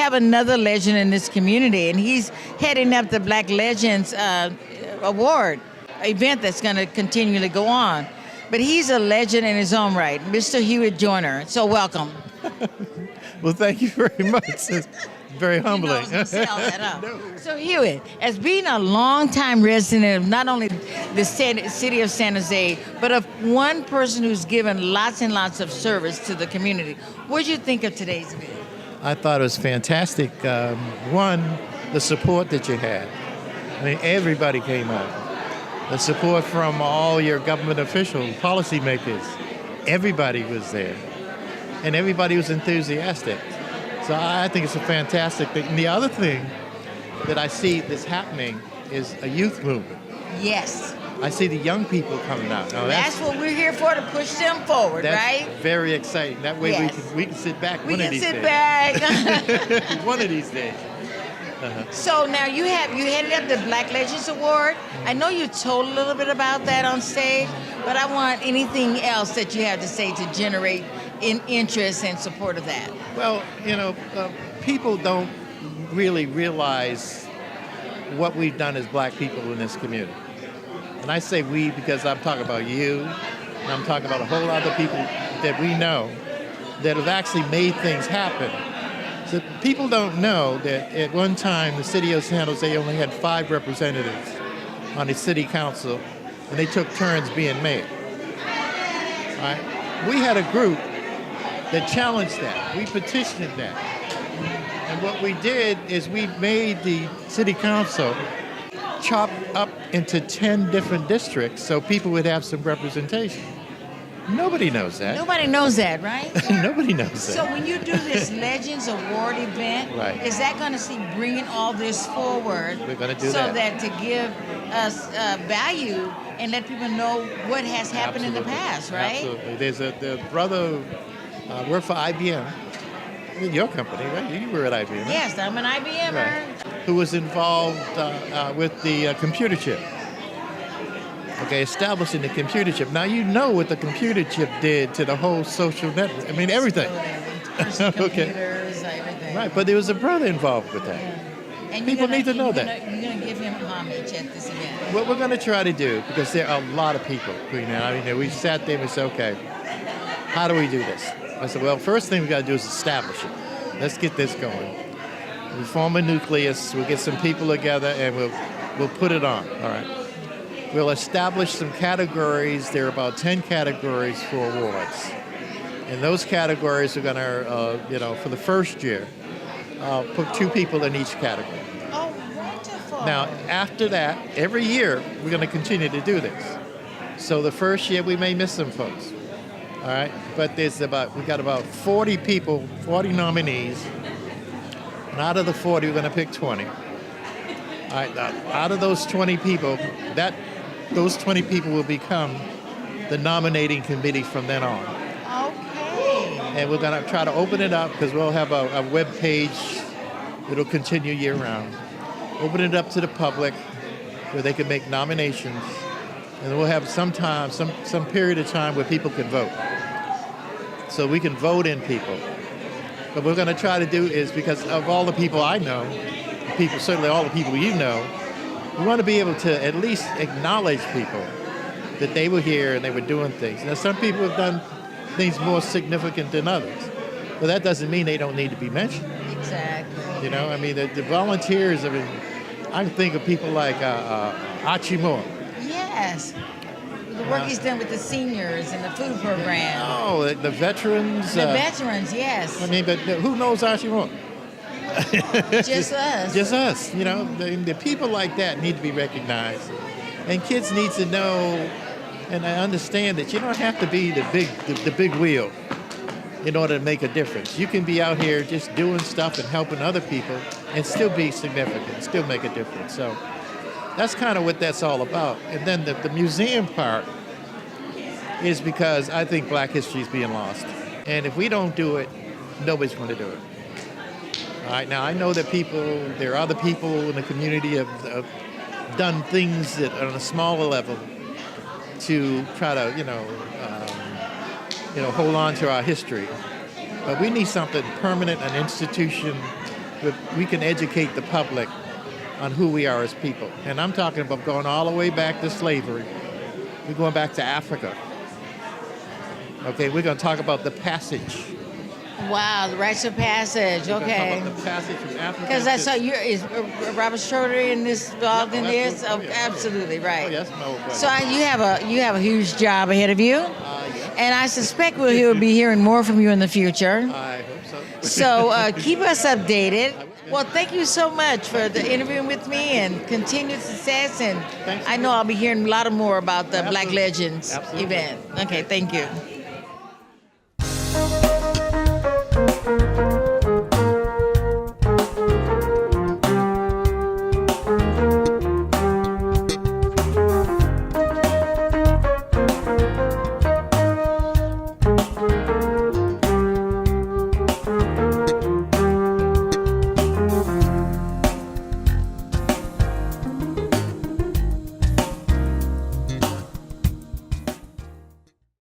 have another legend in this community, and he's heading up the Black Legends Award event that's going to continually go on. But he's a legend in his own right, Mr. Hewitt Joyner. So welcome. Well, thank you very much. It's very humbling. You know I was gonna say all that up. No. So Hewitt, as being a longtime resident of not only the city of San Jose, but of one person who's given lots and lots of service to the community, what did you think of today's event? I thought it was fantastic. One, the support that you had. I mean, everybody came out. The support from all your government officials, policymakers, everybody was there. And everybody was enthusiastic. So I think it's a fantastic thing. And the other thing that I see that's happening is a youth movement. Yes. I see the young people coming out. Now, that's what we're here for, to push them forward, right? That's very exciting. That way we can sit back one of these days. We can sit back. One of these days. So now you headed up the Black Legends Award. I know you told a little bit about that on stage, but I want anything else that you have to say to generate interest and support of that. Well, people don't really realize what we've done as black people in this community. And I say we because I'm talking about you, and I'm talking about a whole lot of people that we know that have actually made things happen. So people don't know that at one time the city of San Jose only had 5 representatives on the city council, and they took turns being mayor. All right? We had a group that challenged that. We petitioned that. And what we did is we made the city council chop up into 10 different districts so people would have some representation. Nobody knows that. Nobody knows that, right? Nobody knows that. So when you do this Legends Award event, right, is that going to see bringing all this forward? We're going to do so that. So that to give us value and let people know what has happened Absolutely. In the past, right? Absolutely. There's the brother worked for IBM, your company, right? You were at IBM, right? Yes, I'm an IBMer. Right. Who was involved with the computer chip. Okay, establishing the computer chip. Now you know what the computer chip did to the whole social network. I mean, everything. Okay. Everything. Right, but there was a brother involved with that. Yeah. And people need to know that. You're going to give him homage at this event. What we're going to try to do, because there are a lot of people, I mean, we sat there and we said, okay, how do we do this? I said, well, first thing we got to do is establish it. Let's get this going. We form a nucleus, we'll get some people together, and we'll put it on, all right? We'll establish some categories. There are about 10 categories for awards. And those categories are going to, for the first year, put 2 people in each category. Oh, wonderful. Now, after that, every year, we're going to continue to do this. So the first year, we may miss some folks. All right? But we got about 40 people, 40 nominees. And out of the 40, we're going to pick 20. All right, out of those 20 people, those 20 people will become the nominating committee from then on. Okay. And we're going to try to open it up because we'll have a web page. It'll continue year round. Open it up to the public where they can make nominations. And then we'll have some period of time where people can vote. So we can vote in people. What we're going to try to do is, because of all the people I know, certainly all the people you know, we want to be able to at least acknowledge people that they were here and they were doing things. Now, some people have done things more significant than others, but that doesn't mean they don't need to be mentioned. Exactly. I mean, the volunteers, I can think of people like Archie Moore. Yes. The work he's done with the seniors and the food program. Oh, the veterans. The veterans, yes. I mean, but who knows Archie Moore? Just us. Just us. The people like that need to be recognized. And kids need to know and understand that you don't have to be the big wheel in order to make a difference. You can be out here just doing stuff and helping other people and still be significant, still make a difference. So that's kind of what that's all about. And then the museum part is because I think Black history is being lost. And if we don't do it, nobody's going to do it. All right, now I know that there are other people in the community have done things that are on a smaller level to try to, hold on to our history. But we need something permanent, an institution we can educate the public on who we are as people. And I'm talking about going all the way back to slavery. We're going back to Africa. Okay, we're going to talk about the passage. Wow, the rites of passage. We're going to talk Okay. about the passage from Africa. Because I saw you is Robert Schroeder involved in this. absolutely. Oh, absolutely right. Oh, yes, no. So you have a huge job ahead of you, Yes, and I suspect we'll be hearing more from you in the future. I hope so. So keep us updated. Well, thank you so much for the interviewing with me and continued success. And Thanks. I know I'll be hearing a lot more about the Black Absolutely. Legends Absolutely. event. Okay, thank you.